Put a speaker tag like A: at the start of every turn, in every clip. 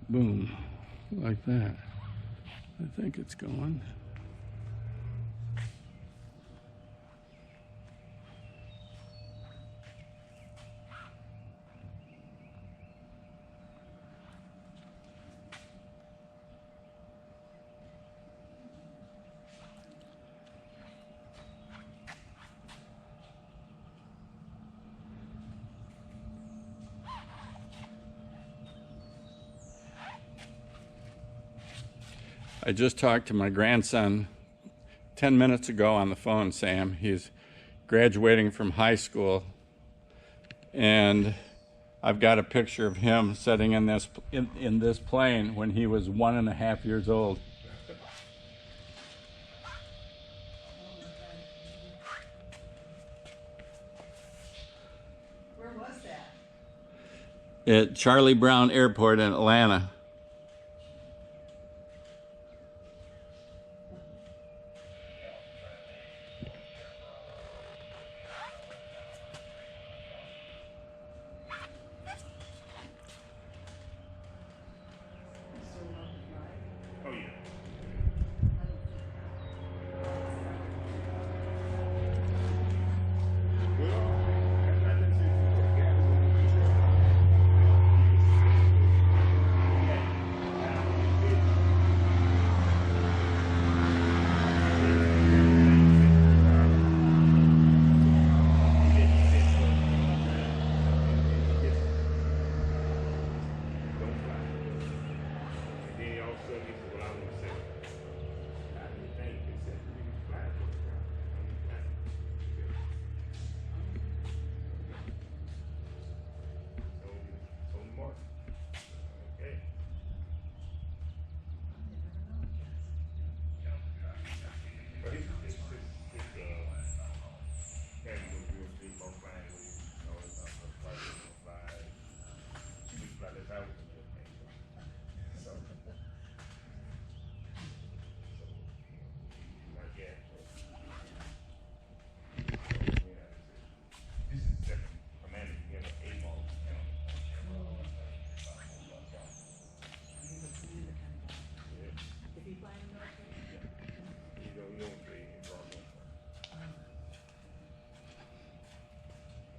A: Boom, like that. I think it's going. I just talked to my grandson 10 minutes ago on the phone, Sam. He's graduating from high school, and I've got a picture of him sitting in this plane when he was 1.5 years old.
B: Where was that?
A: At Charlie Brown Airport in Atlanta.
C: Oh, yeah.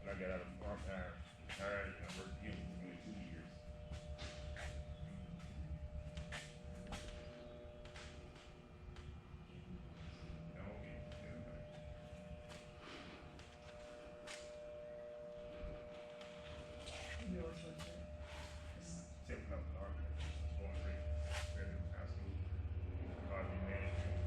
C: I got out of retired, and I worked here for nearly 2 years. Stepping up in the Army, going straight to high school, project management.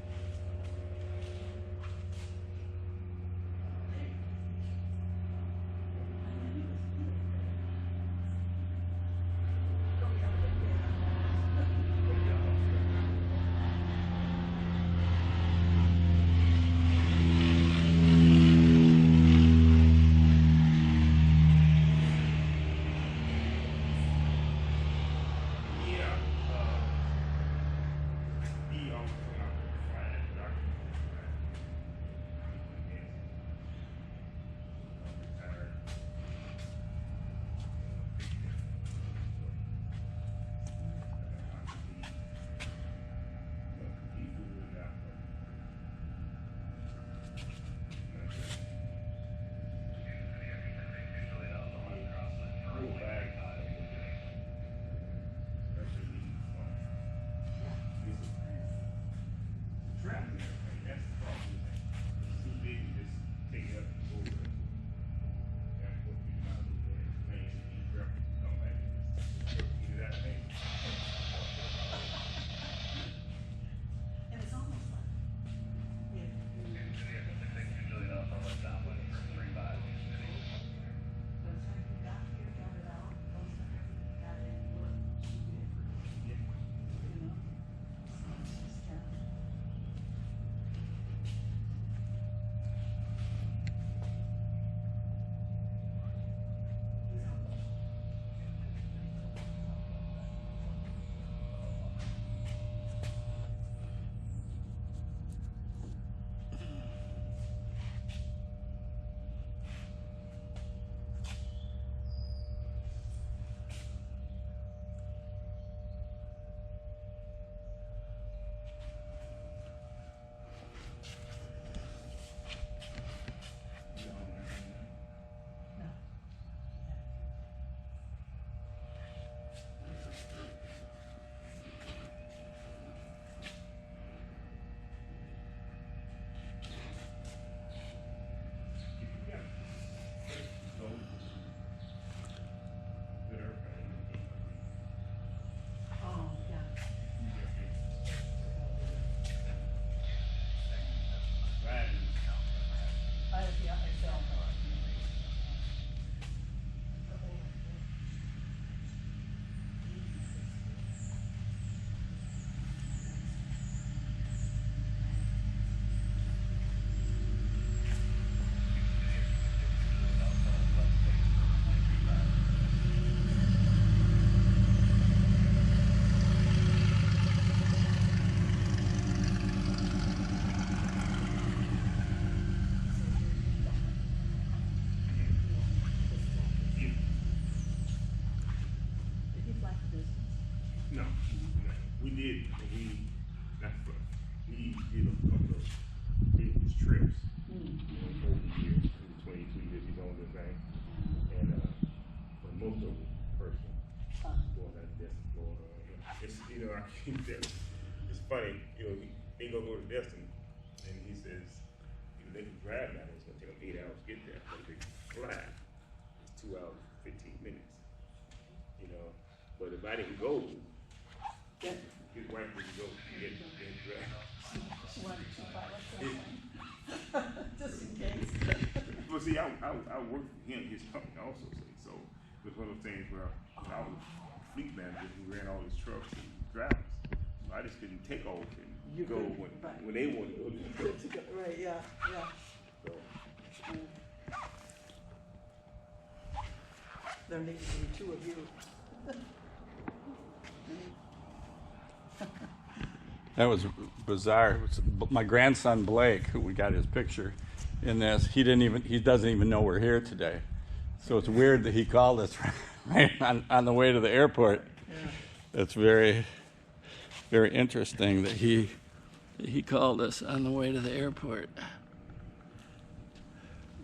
C: No, no. We did, not for, we did a couple of business trips, over the years, in the 22 years he's owned this thing. And, but most of it personal, going out to Destin, Florida. It's, I keep that, it's funny, they gonna go to Destin, and he says, they can drive down there, it's gonna take them 8 hours to get there, but if they fly, it's 2 hours, 15 minutes. But if I didn't go, his wife wouldn't go get drive.
B: She wanted to buy just in case.
C: Well, see, I worked for him, his company also, so it was one of those things where I was fleet manager who ran all his trucks and drivers. So I just couldn't take off and go when they wanted to go.
B: Right, yeah.
C: So,
B: There needs to be two of you.
A: That was bizarre. It was my grandson Blake, who we got his picture in this. He doesn't even know we're here today. So it's weird that he called us right on the way to the airport.
B: Yeah.
A: It's very, very interesting that he called us on the way to the airport.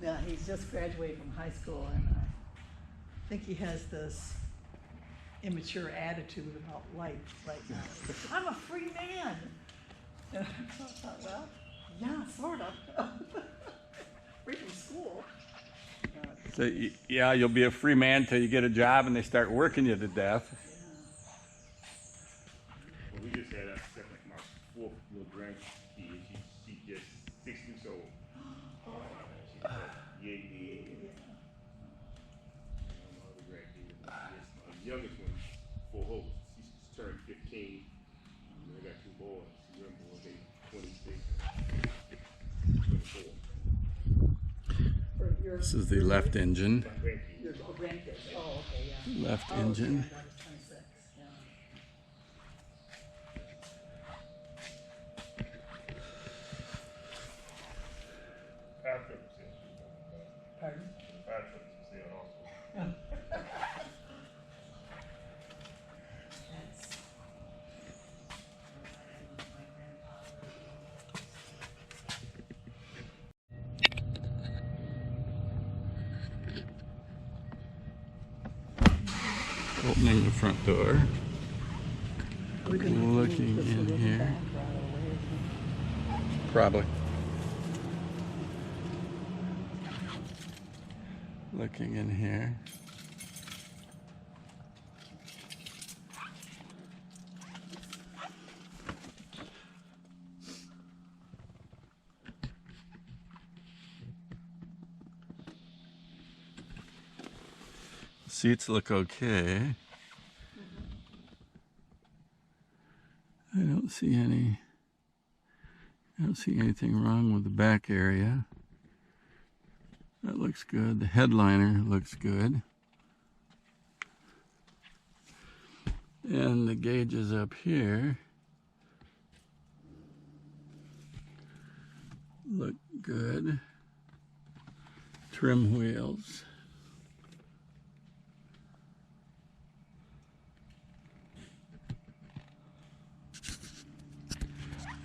B: Yeah, he's just graduated from high school, and I think he has this immature attitude about life right now. I'm a free man. And I thought, well, yeah, sort of. Free from school.
A: So yeah, you'll be a free man till you get a job and they start working you to death.
C: well, we just had my fourth little grandkid. She's just 6 weeks old. She's yay. My other grandkid, my youngest one, she's turned 15. I got 2 boys. Young boys, they 26 and 24.
A: This is the left engine.
C: My grandkids.
B: Your grandkids. Oh, okay, yeah.
A: Left
B: Oh,
A: engine.
B: yeah, that was 26. Yeah.
C: Fire truck was there.
B: Pardon?
C: Fire truck was there also.
A: Opening the front door.
B: We're gonna
A: Looking
B: move this
A: in
B: little
A: here.
B: back right away.
A: Probably. Looking in here. Seats look okay. I don't see anything wrong with the back area. That looks good. The headliner looks good. And the gauges up here look good. Trim wheels.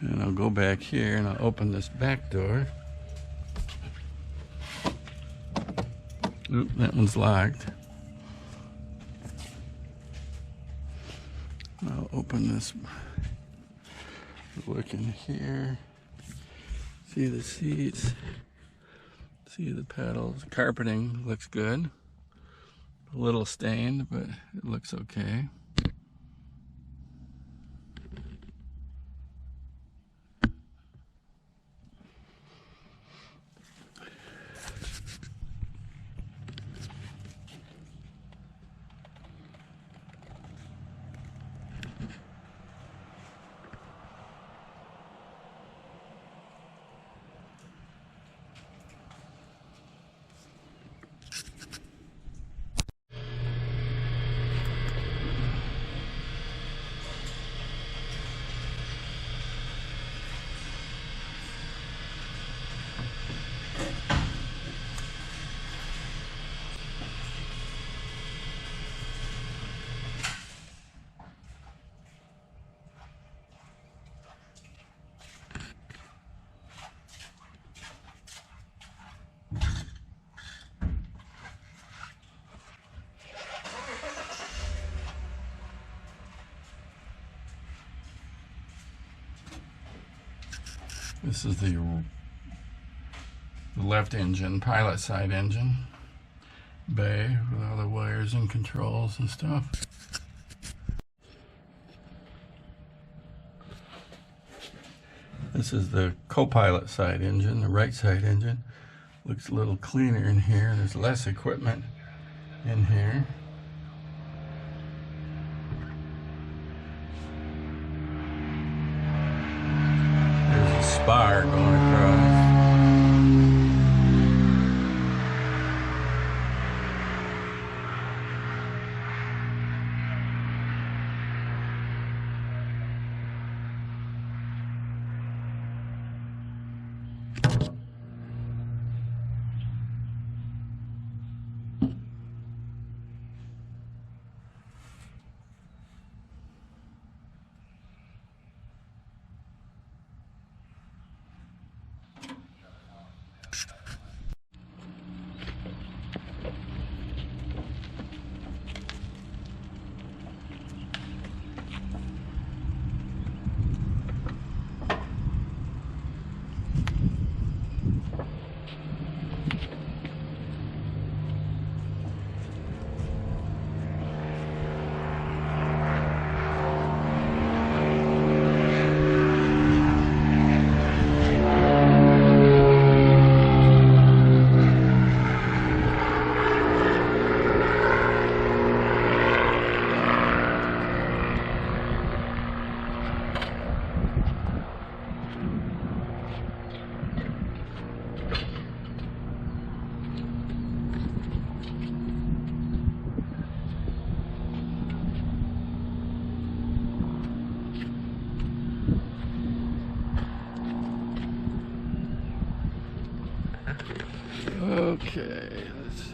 A: And I'll go back here and I'll open this back door. Oop, that one's locked. I'll open this. Look in here. See the seats. See the pedals. Carpeting looks good. A little stained, but it looks okay. This is the left engine, pilot side engine bay with all the wires and controls and stuff. This is the co-pilot side engine, the right side engine. Looks a little cleaner in here. There's less equipment in here. There's a spar going across. Okay, let's see.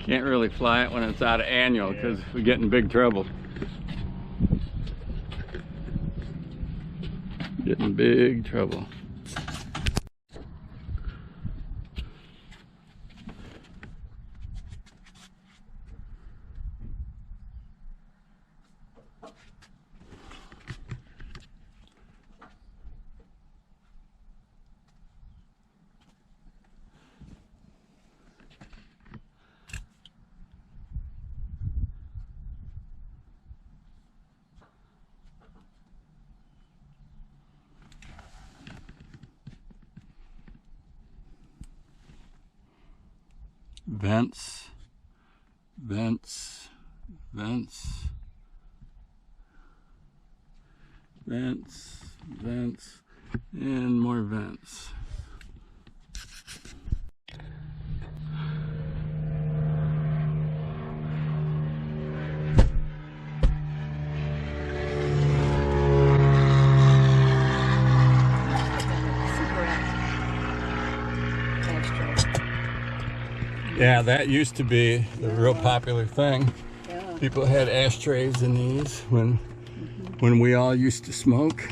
A: Can't really fly it when it's out of annual because we get in big trouble. Get in big trouble. Vents, vents, vents, vents, vents, and more vents. Yeah, that used to be the real popular thing.
B: Yeah.
A: People had ashtrays in these when we all used to smoke.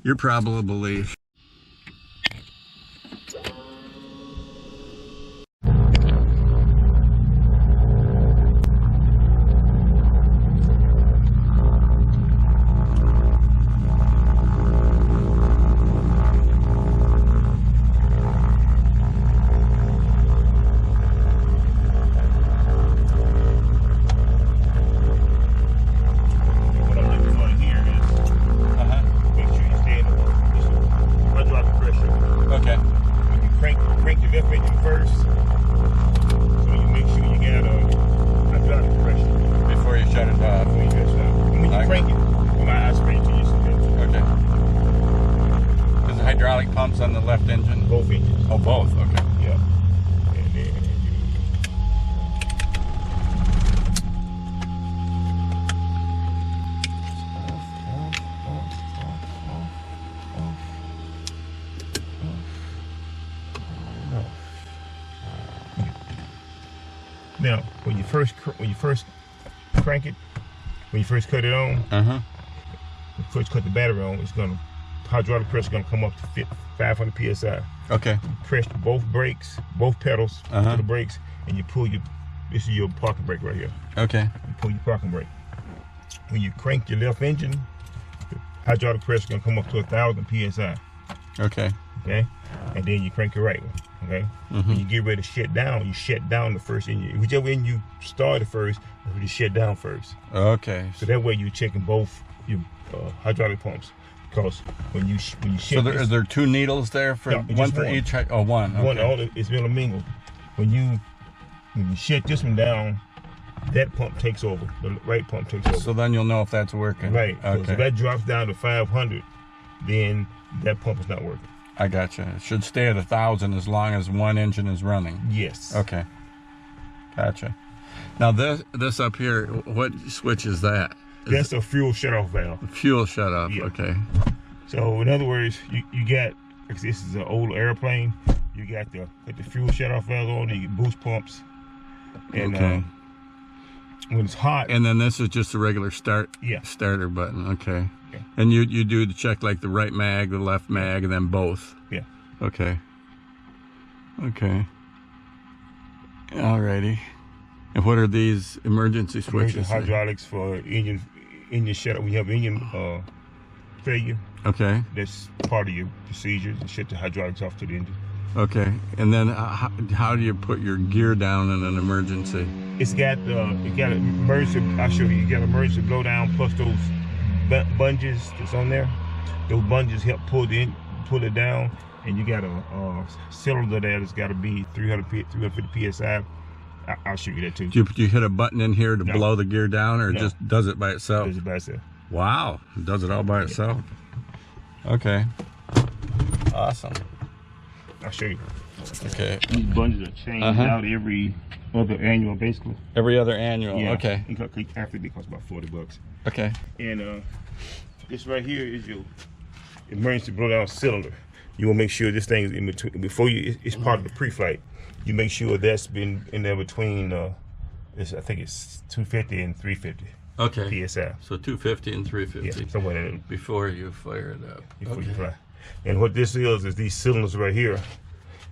A: Your probable belief.
C: What I'm looking for here is make sure you stay in the position.
A: hydraulic pumps on the left engine?
C: Both engines.
A: Oh, both. Okay.
C: Yeah. And then now, when you first crank it, when you first cut it on,
A: Uh huh.
C: when you first cut the battery on, it's gonna hydraulic pressure gonna come up to 500 psi.
A: Okay.
C: Press both brakes, both pedals
A: Uh-huh.
C: to the brakes, and you pull your. This is your parking brake right here.
A: Okay.
C: You pull your parking brake. When you crank your left engine, the hydraulic pressure gonna come up to 1,000 psi.
A: Okay.
C: Okay, and then you crank your right one. Okay, when you get ready to shut down, you shut down the first engine. Whichever engine you started first, you shut down first.
A: Okay.
C: So that way you're checking both your hydraulic pumps. Because when you shut
A: So
C: this,
A: are there two needles there for
C: No, it's
A: one
C: just
A: for
C: one.
A: each? Oh, one. Okay.
C: one all it's intermingled. When you shut this one down, that pump takes over. The right pump takes over.
A: So then you'll know if that's working.
C: Right. So
A: Okay.
C: if that drops down to 500, then that pump is not working.
A: I gotcha. It should stay at 1,000 as long as one engine is running.
C: Yes.
A: Okay. Gotcha. Now this up here, what switch is that? Is
C: That's a fuel shutoff valve.
A: it fuel shut off.
C: Yeah.
A: Okay.
C: So in other words, you got, because this is an old airplane, you got the fuel shutoff valve on, you get boost pumps, and
A: Okay.
C: when it's hot,
A: And then this is just a regular
C: Yeah.
A: starter button. Okay.
C: Yeah.
A: And you do the check like the right mag, the left mag, and then both.
C: yeah,
A: Okay. Okay. Alrighty. And what are these emergency
C: emergency
A: switches?
C: hydraulics for engine shutoff. We have engine failure.
A: Okay.
C: That's part of your procedure to shut the hydraulics off to the engine.
A: Okay. And then how do you put your gear down in an emergency?
C: It's got emergency. I'll show you. You got emergency blowdown plus those bungees that's on there. Those bungees help pull it down, and you got a cylinder there that's got to be 350 psi. I'll show you that too.
A: Do you hit a button in here to
C: No.
A: blow the gear down, or it
C: No.
A: just does it by itself?
C: Does it by itself.
A: Wow. It does it all by itself? Okay. Awesome.
C: I'll show you.
A: Okay.
C: These bungees are changed
A: Uh-huh.
C: out every other annual, basically.
A: Every other annual.
C: Yeah.
A: Okay.
C: After they cost about $40.
A: Okay.
C: And this right here is your emergency blowdown cylinder. You want to make sure this thing is in between. Before it's part of the pre-flight. You make sure that's been in there between. I think it's 250 and 350
A: Okay.
C: psi.
A: So 250 and 350
C: Yeah, somewhere in there
A: before you fire it up.
C: before you fly. And what this is these cylinders right here.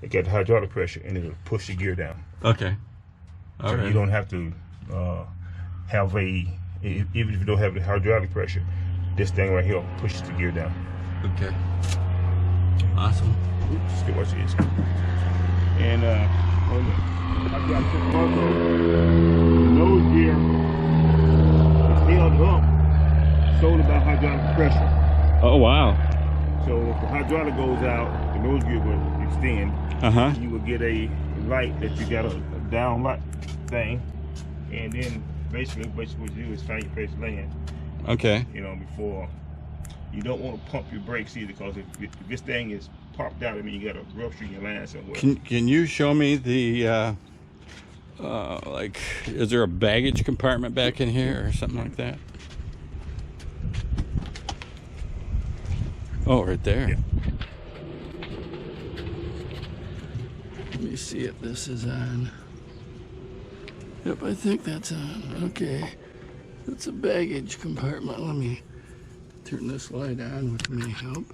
C: They got the hydraulic pressure, and it'll push the gear down.
A: Okay. All
C: So
A: right.
C: you don't have to have even if you don't have the hydraulic pressure, this thing right here pushes the gear down.
A: Okay. Awesome.
C: Oops, get watch this. And on the hydraulic system also, the nose gear is held up solely by hydraulic pressure.
A: Oh wow.
C: So if the hydraulic goes out, the nose gear will extend.
A: Uh-huh.
C: You will get a light that you got a down light thing, and then basically what you do is find your place to land.
A: Okay.
C: Before you don't want to pump your brakes either, because if this thing is popped out, I mean you got a rupture in your line somewhere.
A: Can you show me the like, is there a baggage compartment back in here or something like that? Oh, right there.
C: Yeah.
A: Let me see if this is on. Yep, I think that's on. Okay. It's a baggage compartment. Let me turn this light on, which may help.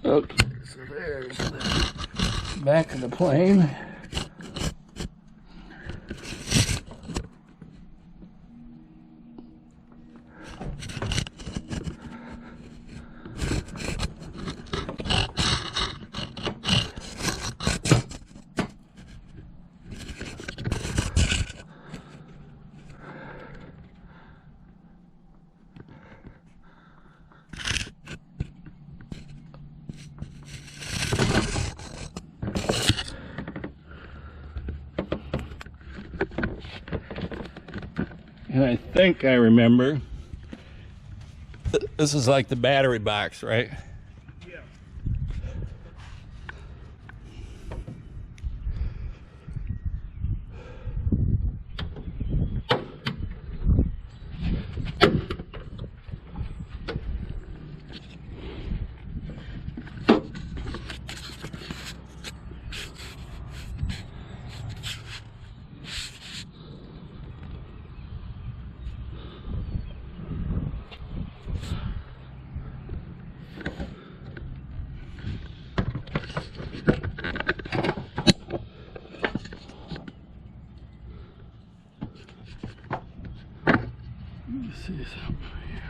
A: Okay, so there's the back of the plane. And I think I remember. This is like the battery box, right?
C: Yeah.
A: Let me see something here.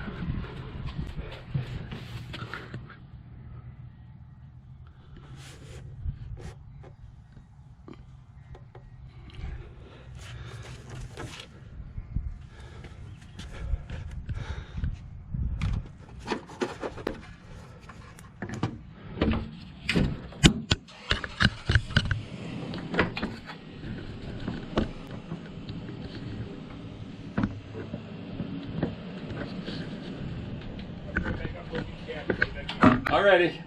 A: Alrighty.